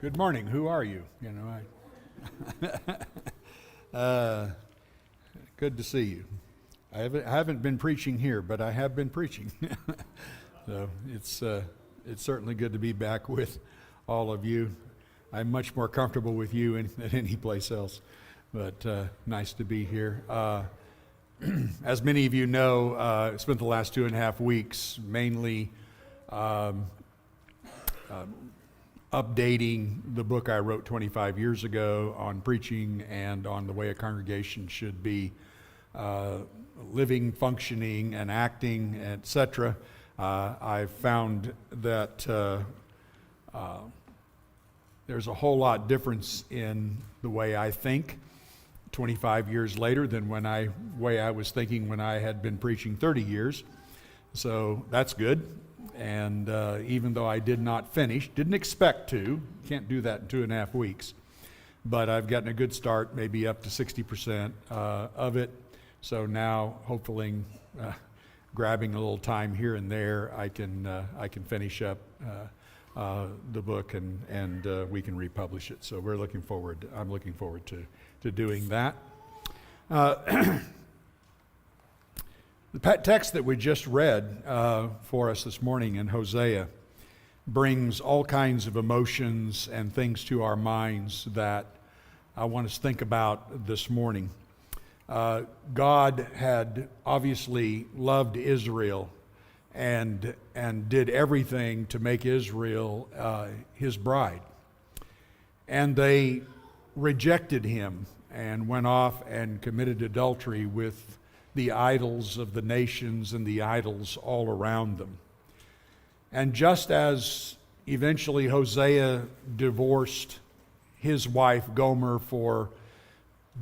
Good morning. Who are you? Good to see you. I haven't been preaching here, but I have been preaching. So it's certainly good to be back with all of you. I'm much more comfortable with you than any place else, but nice to be here. As many of you know, I spent the last 2.5 weeks mainly updating the book I wrote 25 years ago on preaching and on the way a congregation should be living, functioning, and acting, etc. I've found that there's a whole lot difference in the way I think 25 years later than way I was thinking when I had been preaching 30 years. So that's good. And even though I did not finish, didn't expect to, can't do that in 2.5 weeks, but I've gotten a good start, maybe up to 60% of it. So now, hopefully, grabbing a little time here and there, I can finish up the book and we can republish it. So I'm looking forward to doing that. The text that we just read for us this morning in Hosea brings all kinds of emotions and things to our minds that I want us to think about this morning. God had obviously loved Israel and did everything to make Israel his bride. And they rejected him and went off and committed adultery with the idols of the nations and the idols all around them. And just as eventually Hosea divorced his wife Gomer for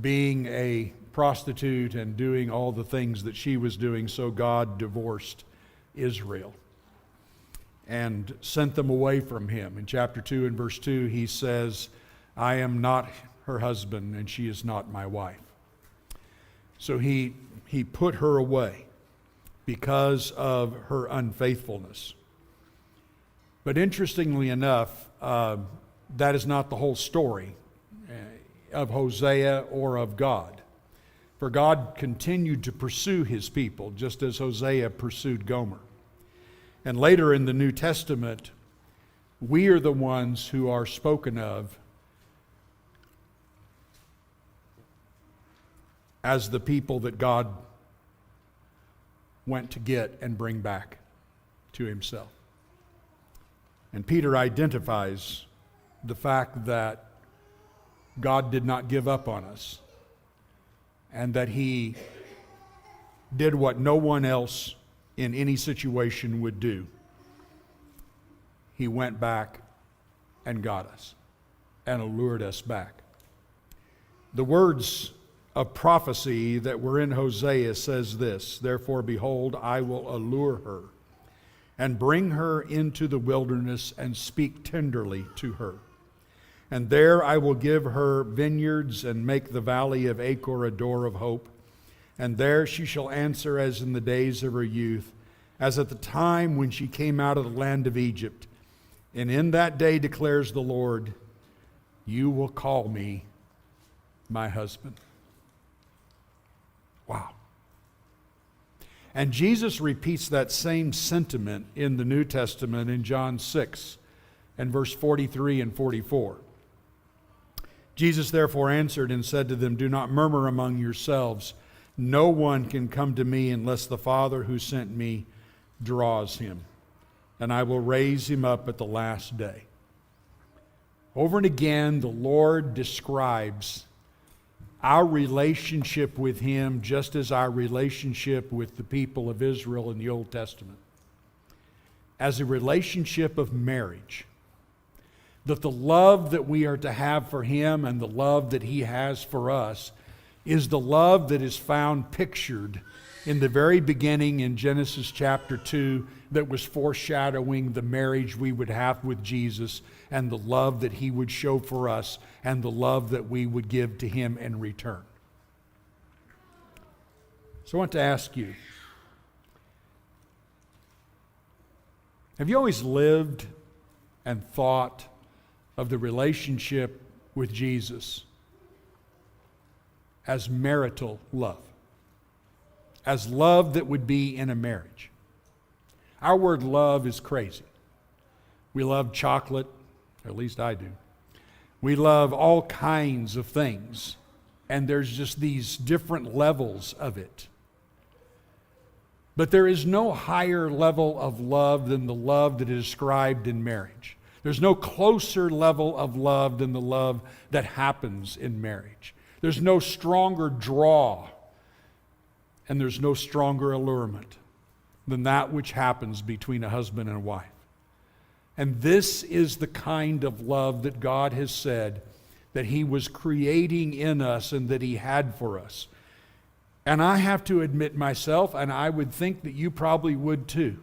being a prostitute and doing all the things that she was doing, so God divorced Israel and sent them away from him. In chapter 2 and verse 2, he says, "I am not her husband and she is not my wife." So he put her away because of her unfaithfulness. But interestingly enough, that is not the whole story of Hosea or of God. For God continued to pursue his people, just as Hosea pursued Gomer. And later in the New Testament, we are the ones who are spoken of as the people that God went to get and bring back to himself. And Peter identifies the fact that God did not give up on us and that he did what no one else in any situation would do. He went back and got us and allured us back. The words of prophecy that were in Hosea says this, "Therefore, behold, I will allure her and bring her into the wilderness and speak tenderly to her. And there I will give her vineyards and make the valley of Achor a door of hope. And there she shall answer as in the days of her youth, as at the time when she came out of the land of Egypt. And in that day, declares the Lord, you will call me my husband." Wow. And Jesus repeats that same sentiment in the New Testament in John 6 and verse 43 and 44. Jesus therefore answered and said to them, "Do not murmur among yourselves. No one can come to me unless the Father who sent me draws him, and I will raise him up at the last day." Over and again, the Lord describes our relationship with him just as our relationship with the people of Israel in the Old Testament, as a relationship of marriage. That the love that we are to have for him and the love that he has for us is the love that is found pictured in the very beginning in Genesis chapter 2 that was foreshadowing the marriage we would have with Jesus and the love that he would show for us and the love that we would give to him in return. So I want to ask you, have you always lived and thought of the relationship with Jesus as marital love, as love that would be in a marriage. Our word love is crazy. We love chocolate, or at least I do. We love all kinds of things, and there's just these different levels of it. But there is no higher level of love than the love that is described in marriage. There's no closer level of love than the love that happens in marriage. There's no stronger draw, and there's no stronger allurement than that which happens between a husband and a wife. And this is the kind of love that God has said that He was creating in us and that He had for us. And I have to admit myself, and I would think that you probably would too.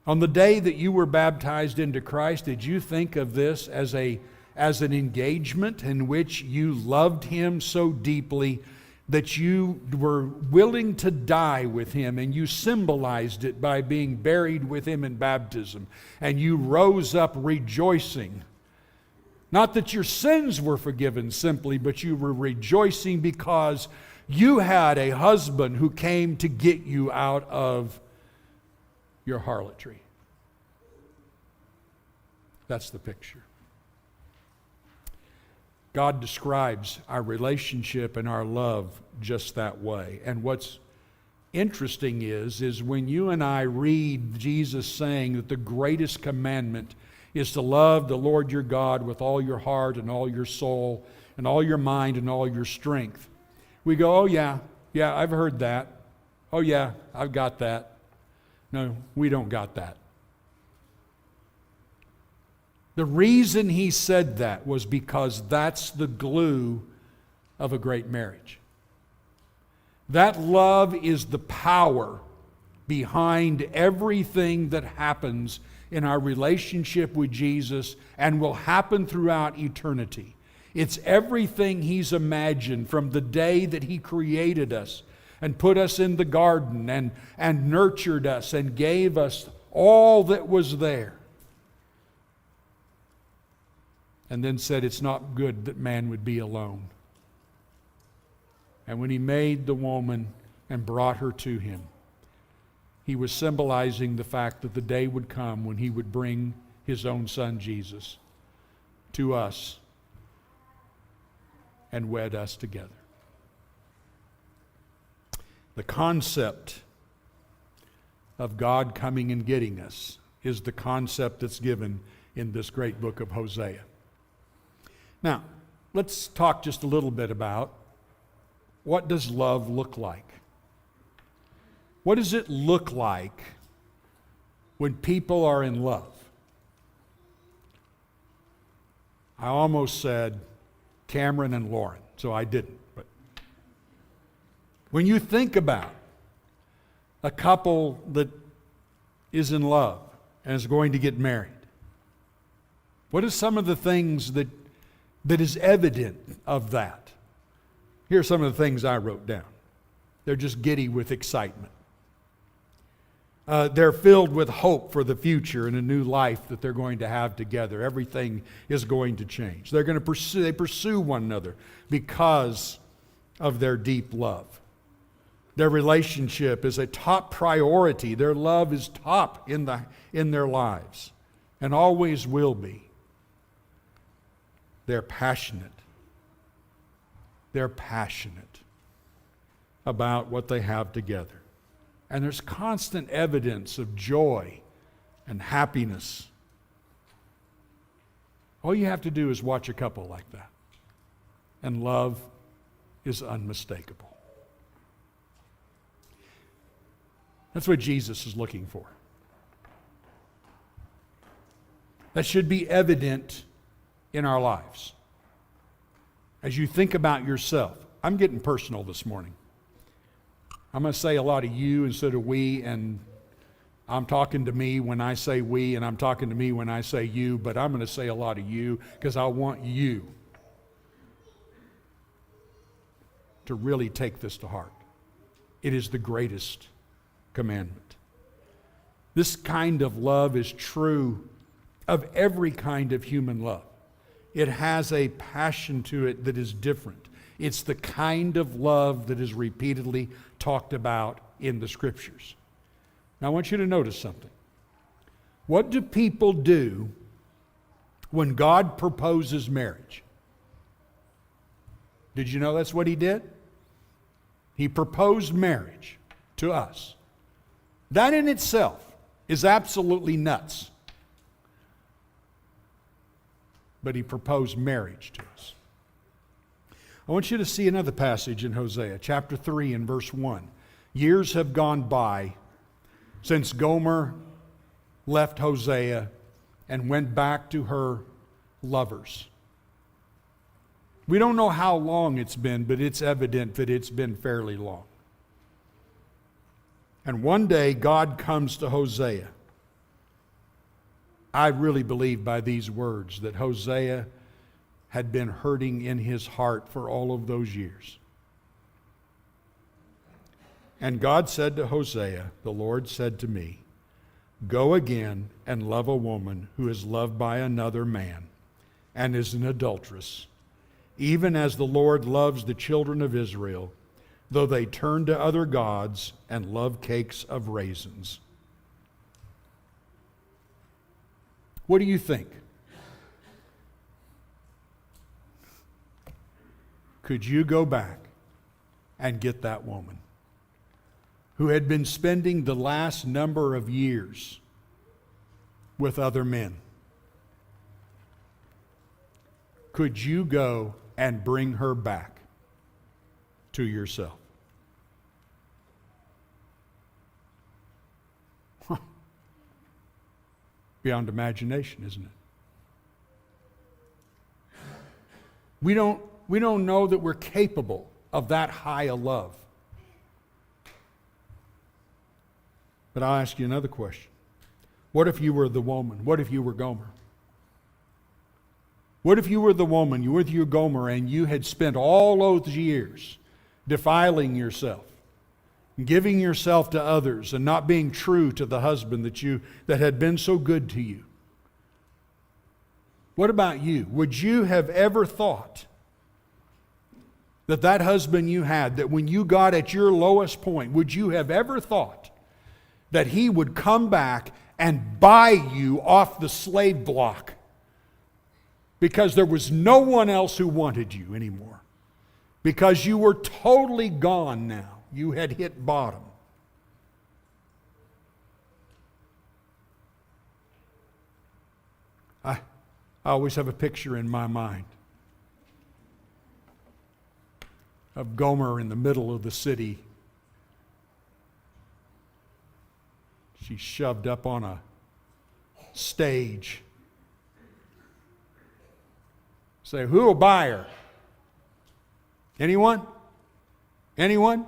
On the day that you were baptized into Christ, did you think of this as an engagement in which you loved Him so deeply that you were willing to die with Him, and you symbolized it by being buried with Him in baptism, and you rose up rejoicing? Not that your sins were forgiven simply, but you were rejoicing because you had a husband who came to get you out of your harlotry. That's the picture. God describes our relationship and our love just that way. And what's interesting is when you and I read Jesus saying that the greatest commandment is to love the Lord your God with all your heart and all your soul and all your mind and all your strength, we go, oh yeah, I've heard that. Oh yeah, I've got that. No, we don't got that. The reason He said that was because that's the glue of a great marriage. That love is the power behind everything that happens in our relationship with Jesus and will happen throughout eternity. It's everything He's imagined from the day that He created us and put us in the garden and nurtured us and gave us all that was there. And then said it's not good that man would be alone. And when He made the woman and brought her to Him, He was symbolizing the fact that the day would come when He would bring His own Son Jesus to us and wed us together. The concept of God coming and getting us is the concept that's given in this great book of Hosea. Now, let's talk just a little bit about what does love look like? What does it look like when people are in love? I almost said Cameron and Lauren, so I didn't. But when you think about a couple that is in love and is going to get married, what are some of the things that is evident of that? Here are some of the things I wrote down. They're just giddy with excitement. They're filled with hope for the future and a new life that they're going to have together. Everything is going to change. They pursue one another because of their deep love. Their relationship is a top priority. Their love is top in their lives and always will be. They're passionate. They're passionate about what they have together. And there's constant evidence of joy and happiness. All you have to do is watch a couple like that. And love is unmistakable. That's what Jesus is looking for. That should be evident in our lives. As you think about yourself, I'm getting personal this morning. I'm going to say a lot of you instead of we, and I'm talking to me when I say we, and I'm talking to me when I say you, but I'm going to say a lot of you because I want you to really take this to heart. It is the greatest commandment. This kind of love is true of every kind of human love. It has a passion to it that is different. It's the kind of love that is repeatedly talked about in the Scriptures. Now I want you to notice something. What do people do when God proposes marriage? Did you know that's what He did? He proposed marriage to us. That in itself is absolutely nuts. But He proposed marriage to us. I want you to see another passage in Hosea, chapter 3 and verse 1. Years have gone by since Gomer left Hosea and went back to her lovers. We don't know how long it's been, but it's evident that it's been fairly long. And one day God comes to Hosea. I really believe by these words that Hosea had been hurting in his heart for all of those years. And God said to Hosea, the Lord said to me, go again and love a woman who is loved by another man and is an adulteress, even as the Lord loves the children of Israel, though they turn to other gods and love cakes of raisins. What do you think? Could you go back and get that woman who had been spending the last number of years with other men? Could you go and bring her back to yourself? Beyond imagination, isn't it? We don't know that we're capable of that high a love. But I'll ask you another question. What if you were the woman? What if you were Gomer? What if you were the woman, you were your Gomer, and you had spent all those years defiling yourself, giving yourself to others, and not being true to the husband that had been so good to you? What about you? Would you have ever thought that husband you had, that when you got at your lowest point, would you have ever thought that he would come back and buy you off the slave block because there was no one else who wanted you anymore? Because you were totally gone now. You had hit bottom. I always have a picture in my mind of Gomer in the middle of the city. She's shoved up on a stage. Say, who will buy her? Anyone? Anyone?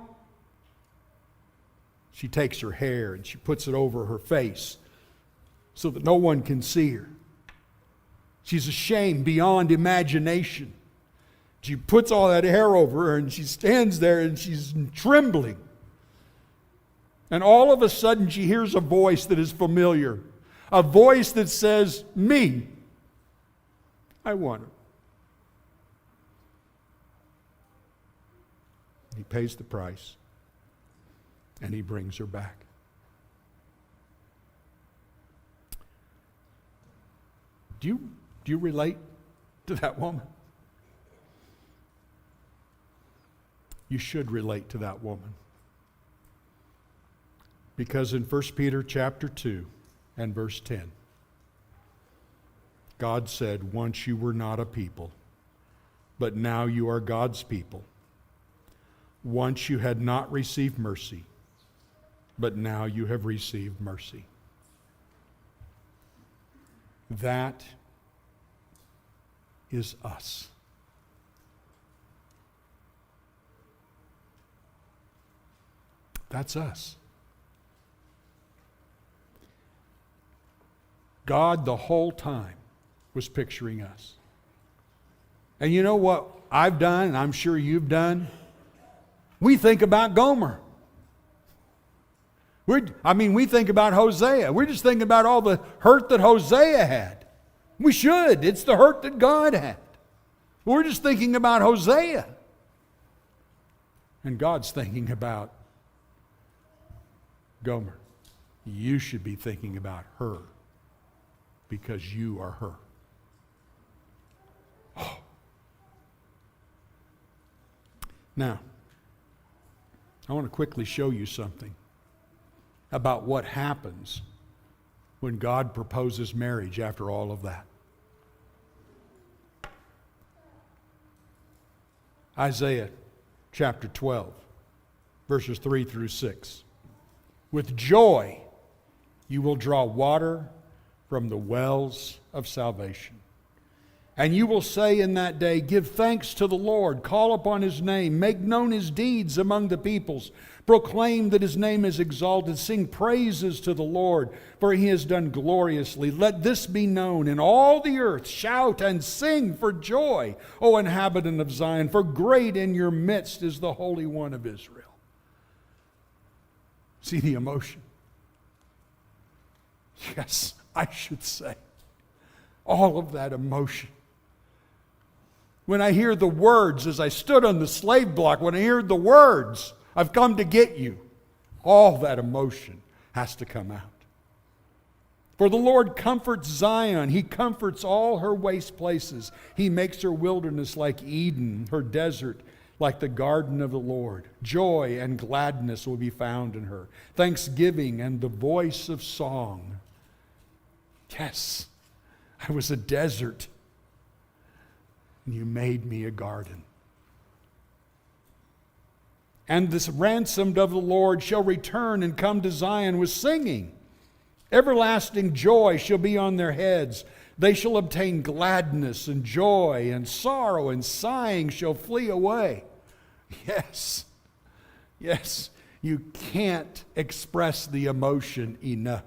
She takes her hair and she puts it over her face so that no one can see her. She's ashamed beyond imagination. She puts all that hair over her and she stands there and she's trembling. And all of a sudden she hears a voice that is familiar. A voice that says, me. I want her. He pays the price. And he brings her back. Do you relate to that woman? You should relate to that woman. Because in 1 Peter chapter 2 and verse 10, God said, once you were not a people, but now you are God's people. Once you had not received mercy, but now you have received mercy. That is us. That's us. God the whole time was picturing us. And you know what I've done, and I'm sure you've done? We think about Gomer. We think about Hosea. We're just thinking about all the hurt that Hosea had. We should. It's the hurt that God had. We're just thinking about Hosea. And God's thinking about Gomer. You should be thinking about her because you are her. Oh. Now, I want to quickly show you something about what happens when God proposes marriage after all of that. Isaiah chapter 12, verses 3 through 6. With joy you will draw water from the wells of salvation. And you will say in that day, give thanks to the Lord, call upon His name, make known His deeds among the peoples, proclaim that His name is exalted, sing praises to the Lord, for He has done gloriously. Let this be known in all the earth, shout and sing for joy, O inhabitant of Zion, for great in your midst is the Holy One of Israel. See the emotion? Yes, I should say, all of that emotion. When I hear the words, as I stood on the slave block, when I hear the words, I've come to get you, all that emotion has to come out. For the Lord comforts Zion. He comforts all her waste places. He makes her wilderness like Eden, her desert like the garden of the Lord. Joy and gladness will be found in her, thanksgiving and the voice of song. Yes, I was a desert, and you made me a garden. And this ransomed of the Lord shall return and come to Zion with singing. Everlasting joy shall be on their heads. They shall obtain gladness and joy, and sorrow and sighing shall flee away. Yes, yes, you can't express the emotion enough.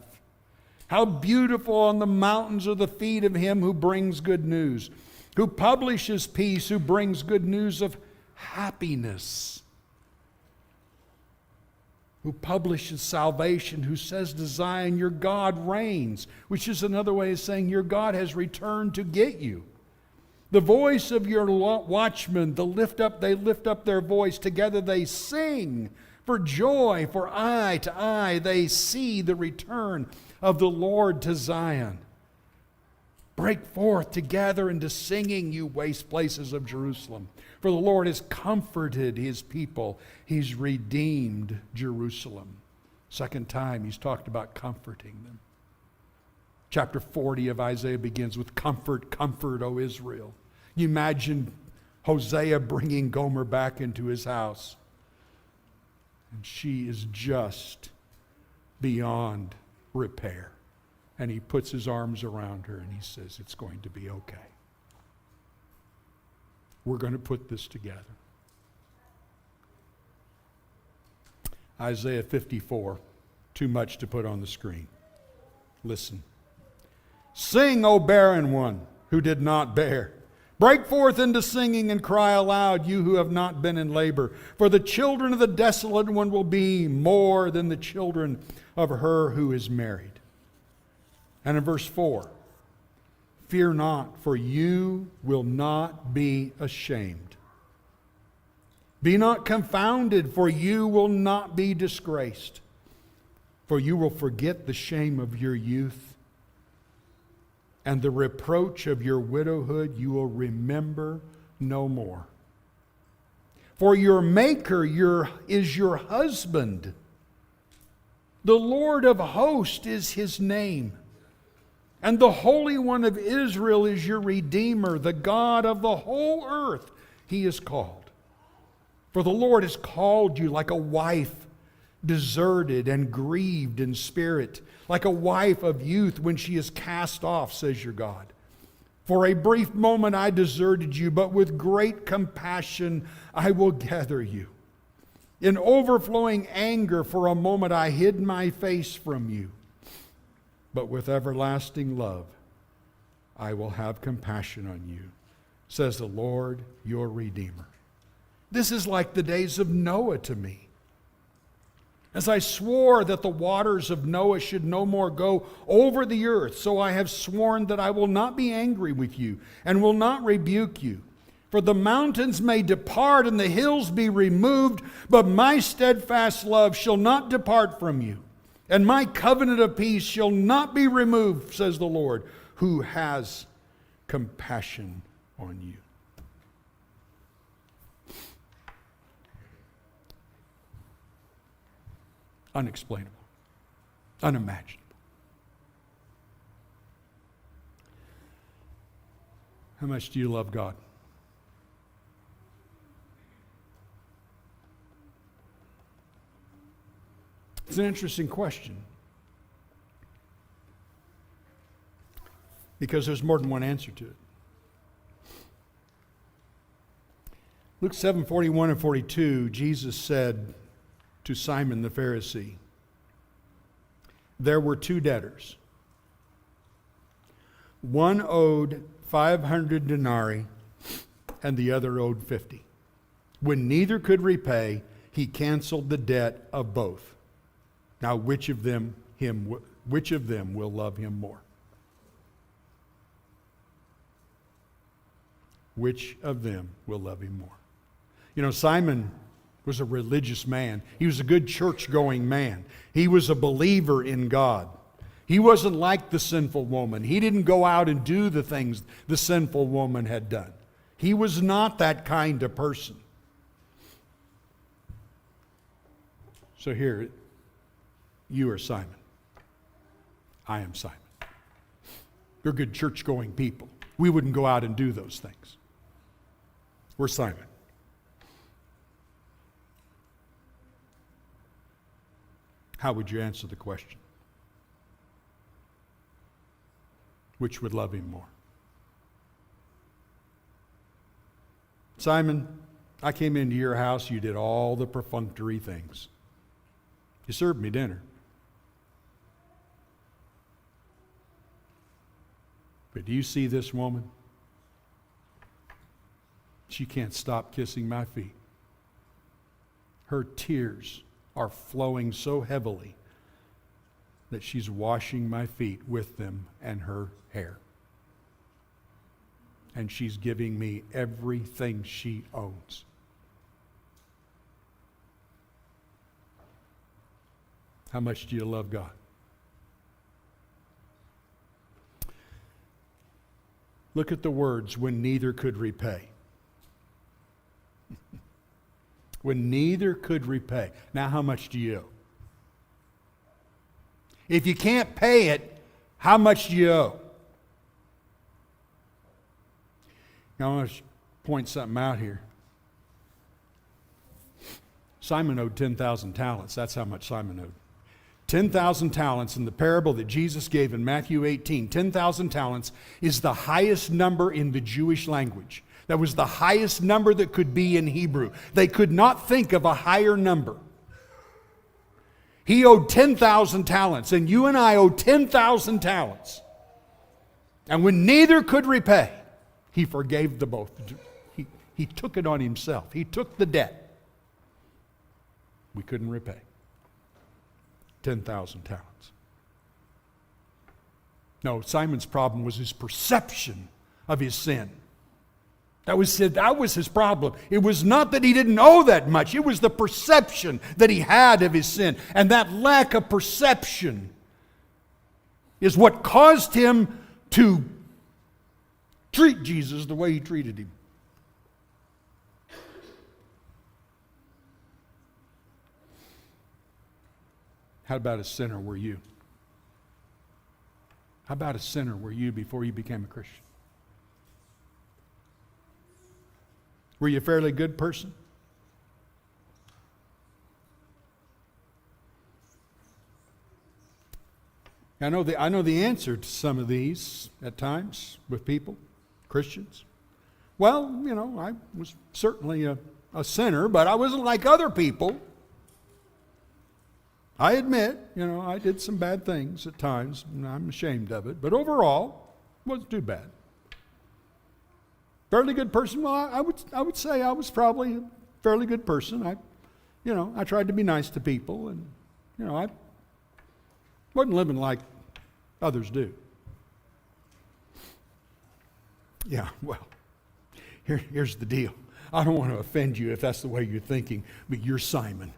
How beautiful on the mountains are the feet of him who brings good news, who publishes peace, who brings good news of happiness, who publishes salvation, who says to Zion, your God reigns, which is another way of saying your God has returned to get you. The voice of your watchmen, they lift up their voice. Together they sing for joy, for eye to eye they see the return of the Lord to Zion. Break forth together into singing, you waste places of Jerusalem. For the Lord has comforted His people. He's redeemed Jerusalem. Second time He's talked about comforting them. Chapter 40 of Isaiah begins with comfort, comfort, O Israel. You imagine Hosea bringing Gomer back into his house. And she is just beyond repair. And he puts his arms around her and he says, it's going to be okay. We're going to put this together. Isaiah 54, too much to put on the screen. Listen. Sing, O barren one who did not bear. Break forth into singing and cry aloud, you who have not been in labor. For the children of the desolate one will be more than the children of her who is married. And in verse 4, fear not, for you will not be ashamed. Be not confounded, for you will not be disgraced. For you will forget the shame of your youth, and the reproach of your widowhood you will remember no more. For your Maker is your husband. The Lord of hosts is His name. And the Holy One of Israel is your Redeemer, the God of the whole earth He is called. For the Lord has called you like a wife deserted and grieved in spirit, like a wife of youth when she is cast off, says your God. For a brief moment I deserted you, but with great compassion I will gather you. In overflowing anger for a moment I hid my face from you. But with everlasting love, I will have compassion on you, says the Lord your Redeemer. This is like the days of Noah to me. As I swore that the waters of Noah should no more go over the earth, so I have sworn that I will not be angry with you and will not rebuke you. For the mountains may depart and the hills be removed, but my steadfast love shall not depart from you, and my covenant of peace shall not be removed, says the Lord, who has compassion on you. Unexplainable, unimaginable. How much do you love God? It's an interesting question, because there's more than one answer to it. Luke 7:41 and 42, Jesus said to Simon the Pharisee, there were two debtors. One owed 500 denarii and the other owed 50. When neither could repay, he canceled the debt of both. Now which of them will love him more? Which of them will love him more? You know, Simon was a religious man. He was a good church-going man. He was a believer in God. He wasn't like the sinful woman. He didn't go out and do the things the sinful woman had done. He was not that kind of person. So here, you are Simon. I am Simon. You're good church-going people. We wouldn't go out and do those things. We're Simon. How would you answer the question? Which would love him more? Simon, I came into your house, you did all the perfunctory things. You served me dinner. But do you see this woman? She can't stop kissing my feet. Her tears are flowing so heavily that she's washing my feet with them and her hair. And she's giving me everything she owns. How much do you love God? Look at the words, when neither could repay. When neither could repay. Now how much do you owe? If you can't pay it, how much do you owe? Now I want to point something out here. Simon owed 10,000 talents. That's how much Simon owed. 10,000 talents in the parable that Jesus gave in Matthew 18. 10,000 talents is the highest number in the Jewish language. That was the highest number that could be in Hebrew. They could not think of a higher number. He owed 10,000 talents, and you and I owe 10,000 talents. And when neither could repay, he forgave the both. He took it on himself. He took the debt. We couldn't repay. 10,000 talents. No, Simon's problem was his perception of his sin. That was his problem. It was not that he didn't owe that much. It was the perception that he had of his sin. And that lack of perception is what caused him to treat Jesus the way he treated him. How about a sinner were you? How about a sinner were you before you became a Christian? Were you a fairly good person? I know the answer to some of these at times with people, Christians. Well, you know, I was certainly a sinner, but I wasn't like other people. I admit, you know, I did some bad things at times, and I'm ashamed of it. But overall, it wasn't too bad. Fairly good person? Well, I would say I was probably a fairly good person. I tried to be nice to people, and I wasn't living like others do. Yeah, well, here's the deal. I don't want to offend you if that's the way you're thinking, but you're Simon.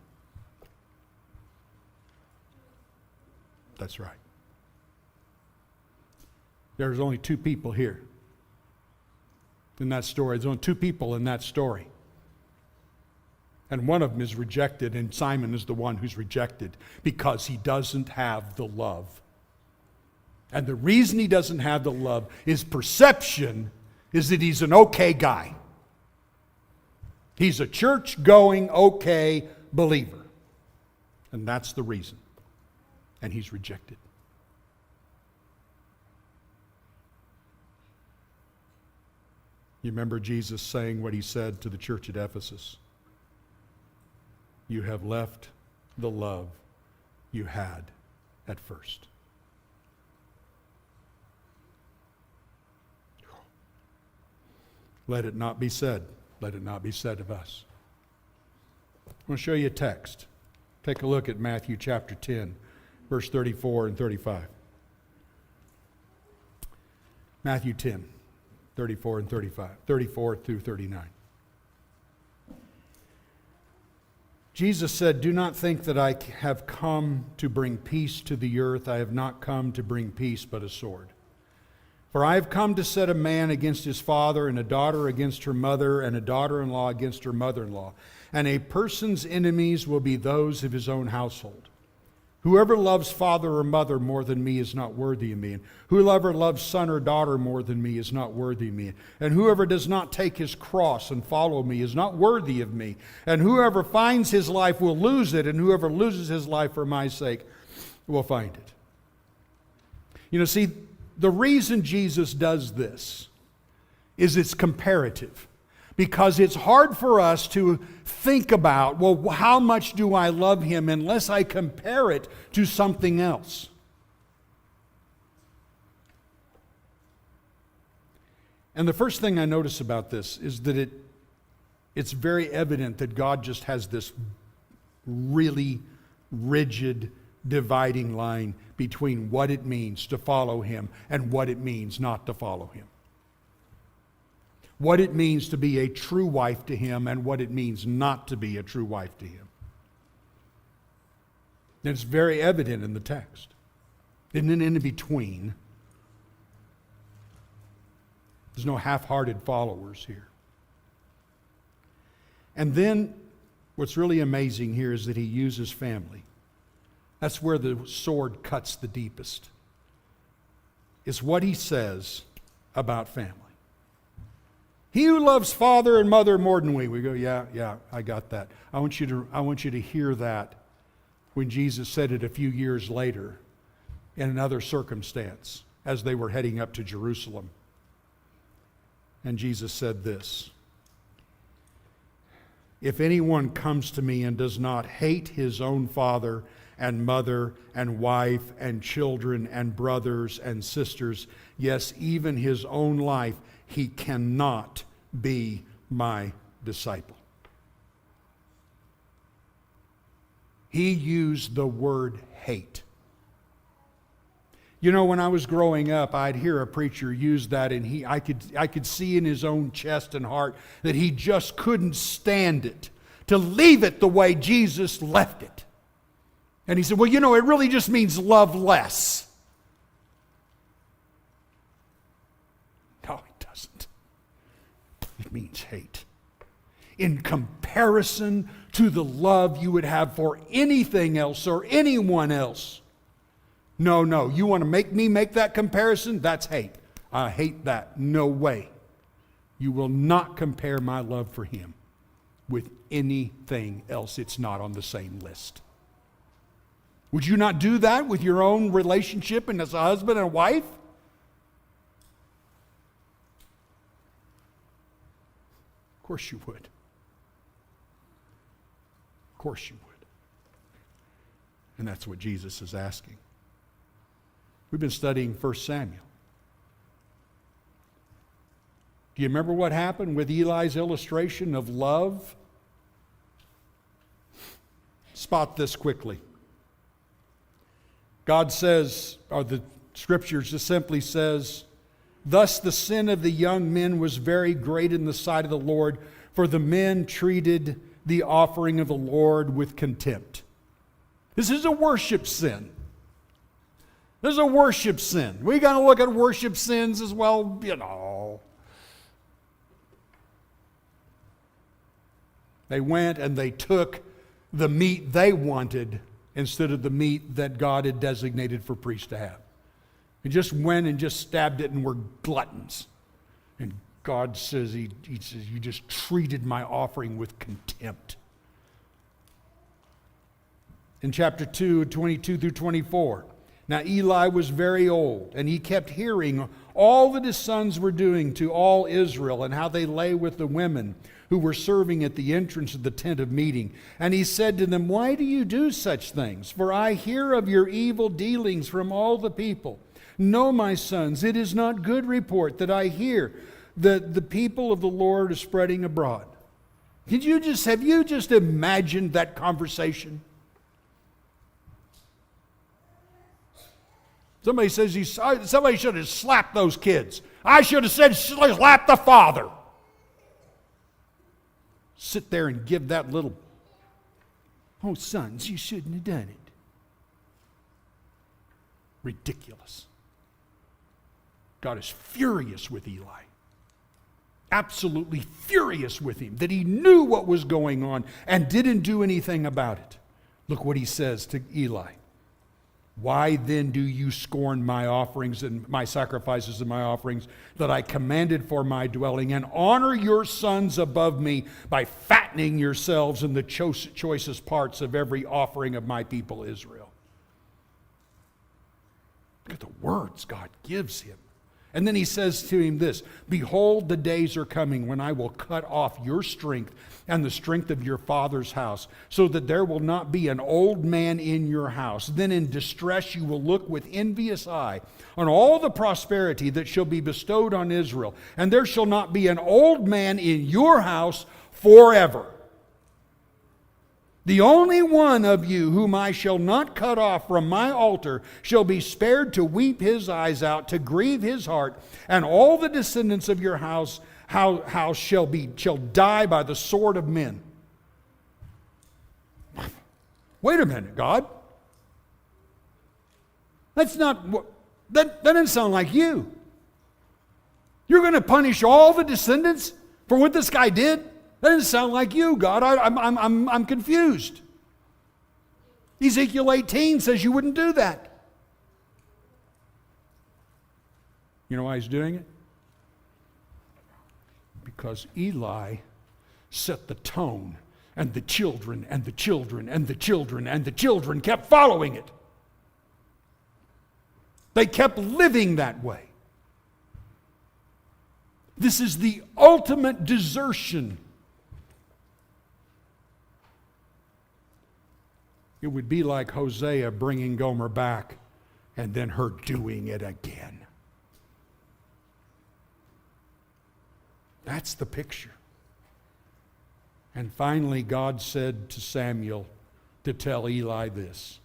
That's right. There's only two people here in that story. There's only two people in that story. And one of them is rejected, and Simon is the one who's rejected because he doesn't have the love. And the reason he doesn't have the love, his perception is that he's an okay guy. He's a church-going, okay believer. And that's the reason. And he's rejected. You remember Jesus saying what he said to the church at Ephesus? You have left the love you had at first. Let it not be said. Let it not be said of us. I want to show you a text. Take a look at Matthew chapter 10, verse 34 and 35. Matthew 10, 34 and 35. 34 through 39. Jesus said, "Do not think that I have come to bring peace to the earth. I have not come to bring peace, but a sword. For I have come to set a man against his father, and a daughter against her mother, and a daughter-in-law against her mother-in-law. And a person's enemies will be those of his own household. Whoever loves father or mother more than me is not worthy of me. And whoever loves son or daughter more than me is not worthy of me. And whoever does not take his cross and follow me is not worthy of me. And whoever finds his life will lose it, and whoever loses his life for my sake will find it." You know, see, the reason Jesus does this is it's comparative. Because it's hard for us to think about, well, how much do I love him unless I compare it to something else. And the first thing I notice about this is that it's very evident that God just has this really rigid dividing line between what it means to follow him and what it means not to follow him. What it means to be a true wife to him and what it means not to be a true wife to him. And it's very evident in the text. Isn't it in between? There's no half-hearted followers here. And then what's really amazing here is that he uses family. That's where the sword cuts the deepest. It's what he says about family. He who loves father and mother more than we go, yeah, I got that. I want you to hear that when Jesus said it a few years later in another circumstance as they were heading up to Jerusalem. And Jesus said this, "If anyone comes to me and does not hate his own father and mother and wife and children and brothers and sisters, yes, even his own life, he cannot be my disciple." He used the word hate. You know, when I was growing up, I'd hear a preacher use that, and I could see in his own chest and heart that he just couldn't stand it, to leave it the way Jesus left it. And he said, well, you know, it really just means love less. No, it doesn't. It means hate. In comparison to the love you would have for anything else or anyone else. No, you want to make me make that comparison? That's hate. I hate that. No way. You will not compare my love for him with anything else. It's not on the same list. Would you not do that with your own relationship and as a husband and a wife? Of course you would. Of course you would. And that's what Jesus is asking. We've been studying 1 Samuel. Do you remember what happened with Eli's illustration of love? Spot this quickly. God says, or the Scriptures just simply says, thus the sin of the young men was very great in the sight of the Lord, for the men treated the offering of the Lord with contempt. This is a worship sin. This is a worship sin. We got to look at worship sins as well, They went and they took the meat they wanted instead of the meat that God had designated for priests to have. They just went and just stabbed it and were gluttons. And God says, he says, you just treated my offering with contempt. In chapter 2, 22 through 24, now Eli was very old, and he kept hearing all that his sons were doing to all Israel and how they lay with the women who were serving at the entrance of the tent of meeting. And he said to them, why do you do such things? For I hear of your evil dealings from all the people. No, my sons, it is not good report that I hear that the people of the Lord are spreading abroad. Have you just imagined that conversation? Somebody says somebody should have slapped those kids. I should have said, slap the father. Sit there and give that little, oh, sons, you shouldn't have done it. Ridiculous. God is furious with Eli. Absolutely furious with him that he knew what was going on and didn't do anything about it. Look what he says to Eli. Why then do you scorn my offerings and my sacrifices and my offerings that I commanded for my dwelling, and honor your sons above me by fattening yourselves in the choicest parts of every offering of my people Israel? Look at the words God gives him. And then he says to him this, behold, the days are coming when I will cut off your strength and the strength of your father's house, so that there will not be an old man in your house. Then in distress you will look with envious eye on all the prosperity that shall be bestowed on Israel, and there shall not be an old man in your house forever. The only one of you whom I shall not cut off from my altar shall be spared to weep his eyes out, to grieve his heart, and all the descendants of your house shall die by the sword of men. Wait a minute, God. That doesn't sound like you. You're going to punish all the descendants for what this guy did? That doesn't sound like you, God. I'm confused. Ezekiel 18 says you wouldn't do that. You know why he's doing it? Because Eli set the tone, and the children and the children and the children and the children kept following it. They kept living that way. This is the ultimate desertion. It would be like Hosea bringing Gomer back and then her doing it again. That's the picture. And finally, God said to Samuel to tell Eli this,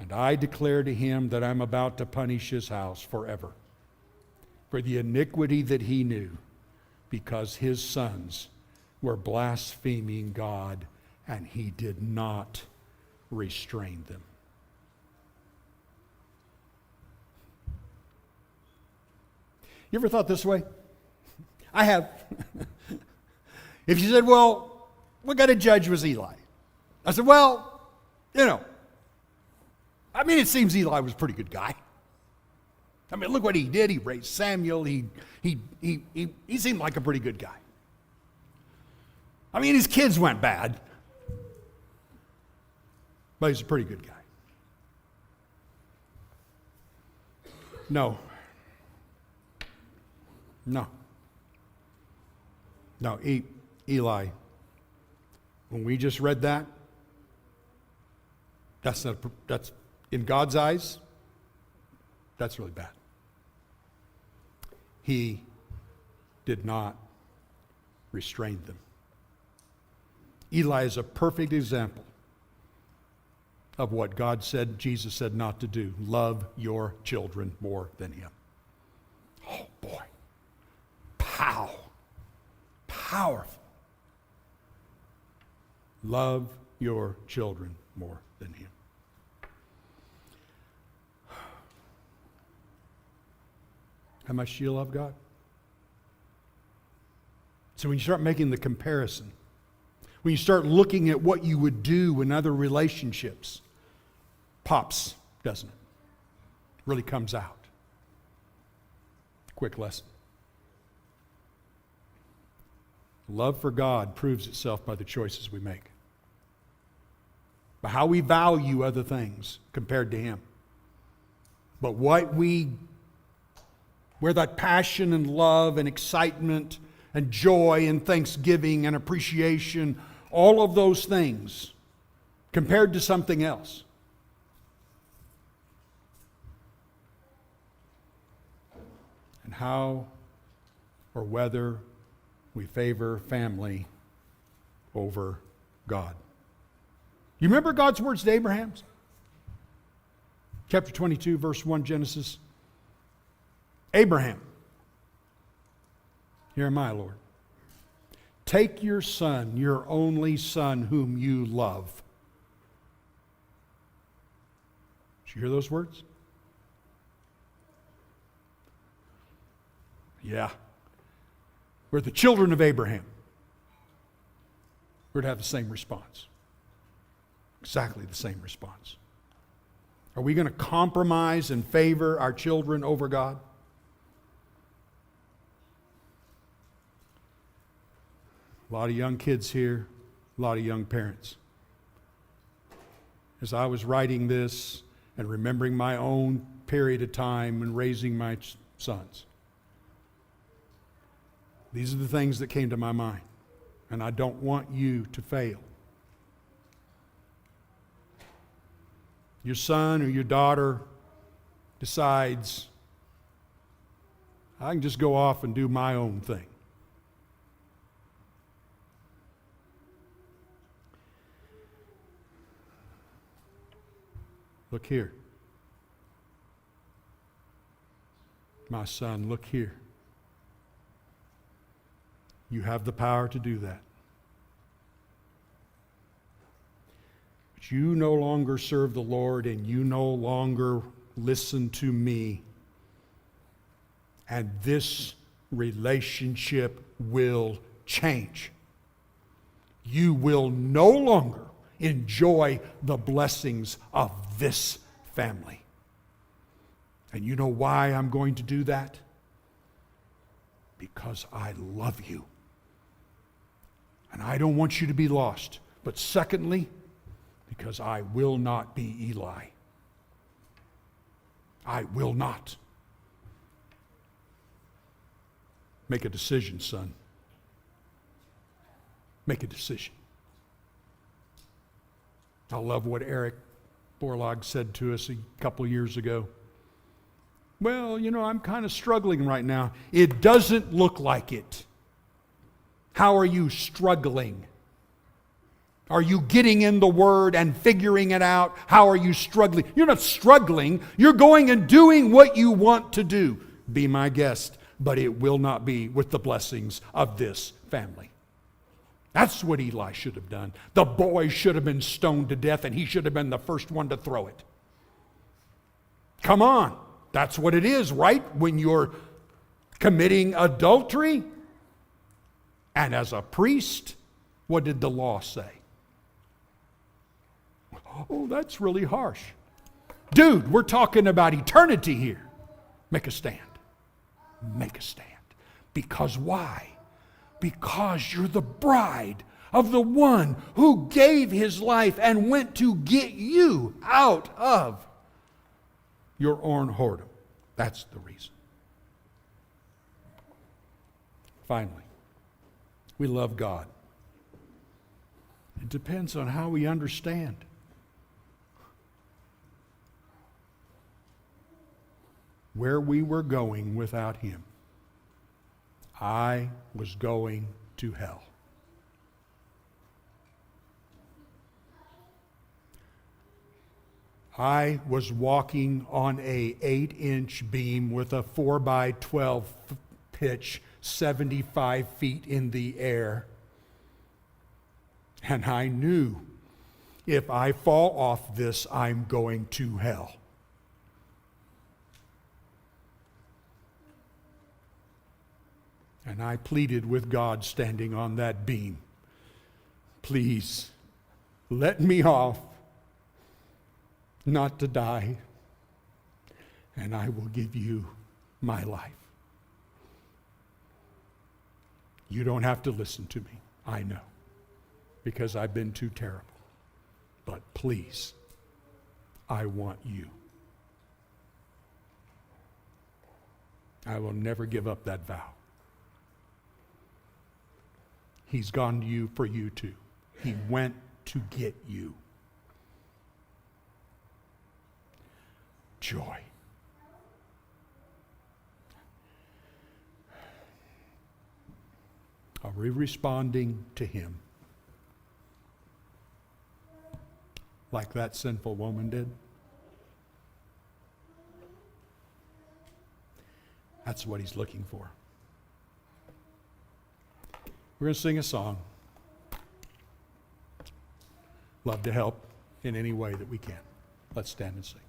and I declare to him that I'm about to punish his house forever for the iniquity that he knew, because his sons were blaspheming God, and he did not restrain them. You ever thought this way? I have. If you said, well, what kind of judge was Eli? I said, well, it seems Eli was a pretty good guy. Look what he did. He raised Samuel. He seemed like a pretty good guy. His kids went bad, but he's a pretty good guy. No, Eli, when we just read that, that's in God's eyes, that's really bad. He did not restrain them. Eli is a perfect example of what God said, Jesus said not to do. Love your children more than him. Oh boy. Powerful. Love your children more than him. How much do you love God? So when you start making the comparison, when you start looking at what you would do in other relationships, pops, doesn't it? Really comes out. Quick lesson. Love for God proves itself by the choices we make, by how we value other things compared to him. But where that passion and love and excitement and joy and thanksgiving and appreciation, all of those things compared to something else. And how or whether we favor family over God. You remember God's words to Abraham? Chapter 22, verse 1, Genesis. Abraham, here am I, Lord. Take your son, your only son, whom you love. Did you hear those words? Yeah. We're the children of Abraham. We're to have the same response. Exactly the same response. Are we going to compromise and favor our children over God? A lot of young kids here, a lot of young parents. As I was writing this and remembering my own period of time and raising my sons, these are the things that came to my mind. And I don't want you to fail. Your son or your daughter decides, I can just go off and do my own thing. Look here. My son, look here. You have the power to do that. But you no longer serve the Lord and you no longer listen to me. And this relationship will change. You will no longer enjoy the blessings of this family. And you know why I'm going to do that? Because I love you. And I don't want you to be lost. But secondly, because I will not be Eli. I will not. Make a decision, son. Make a decision. I love what Eric Borlaug said to us a couple years ago. Well, I'm kind of struggling right now. It doesn't look like it. How are you struggling? Are you getting in the Word and figuring it out? How are you struggling? You're not struggling. You're going and doing what you want to do. Be my guest, but it will not be with the blessings of this family. That's what Eli should have done. The boy should have been stoned to death, and he should have been the first one to throw it. Come on. That's what it is, right? When you're committing adultery. And as a priest, what did the law say? Oh, that's really harsh. Dude, we're talking about eternity here. Make a stand. Make a stand. Because why? Because you're the bride of the one who gave his life and went to get you out of your own whoredom. That's the reason. Finally, we love God. It depends on how we understand. Where we were going without him. I was going to hell. I was walking on a 8-inch beam with a 4x12 pitch, 75 feet in the air. And I knew if I fall off this, I'm going to hell. And I pleaded with God standing on that beam, please let me off, not to die, and I will give you my life. You don't have to listen to me, I know, because I've been too terrible. But please, I want you. I will never give up that vow. He's gone to you for you too. He went to get you. Joy. Are we responding to him like that sinful woman did? That's what he's looking for. We're going to sing a song. Love to help in any way that we can. Let's stand and sing.